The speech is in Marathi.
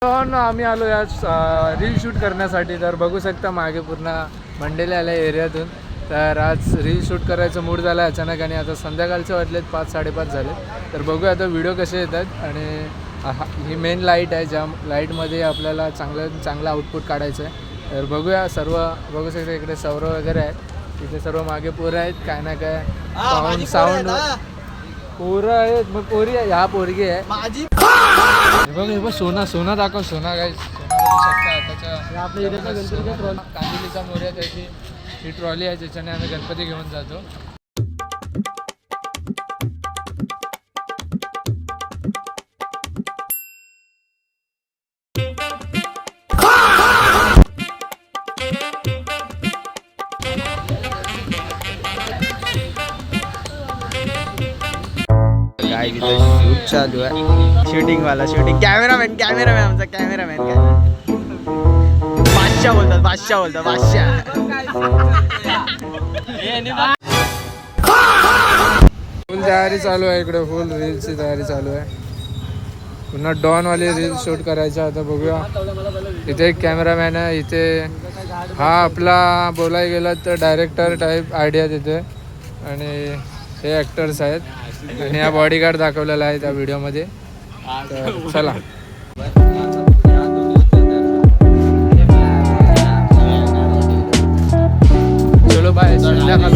पण आम्ही आलो या रील शूट करण्यासाठी. तर बघू शकता मागे पूर्ण मंडळी आल्या एरियातून. तर आज रील शूट करायचं मूड झाला अचानक आणि आता संध्याकाळचे वाटलेत 5-5:30 झाले. तर बघूया आता व्हिडिओ कसे येतात. आणि ही मेन लाईट आहे, ज्या लाईटमध्ये आपल्याला चांगलं आउटपुट काढायचं आहे. तर बघूया. सर्व बघू शकता इकडे सौरव वगैरे आहेत, तिथे सर्व मागे पोरं आहेत, काय ना काय साऊंड पोरं आहेत. मग पोरी आहे, ह्या पोरगी आहे बघ. सोना दाखव. सोना काय बघू शकता त्याच्या आपल्या इथेचा गणपतीचा ट्रॉली, कांदिलीचा मोर्या, त्याची ही ट्रॉली आहे ज्याच्याने आम्ही गणपती घेऊन जातो. काय तिथं शूट चालू आहे, शूटिंग कॅमेरामॅन आमचा कॅमेरामॅन काय बादशाह बोलतात. फुल तयारी चालू आहे इकडे, फुल रील्सची तयारी चालू आहे. पुन्हा डॉनवाली रील्स शूट करायच्या. आता बघूया. इथे एक कॅमेरामॅन आहे, इथे हा आपला बोलायला गेला तर डायरेक्टर टाईप आयडिया तिथे, आणि हे ॲक्टर्स आहेत, आणि हा बॉडीगार्ड दाखवलेला आहे त्या व्हिडिओमध्ये. तर चला चलो बाय, संध्याकाळ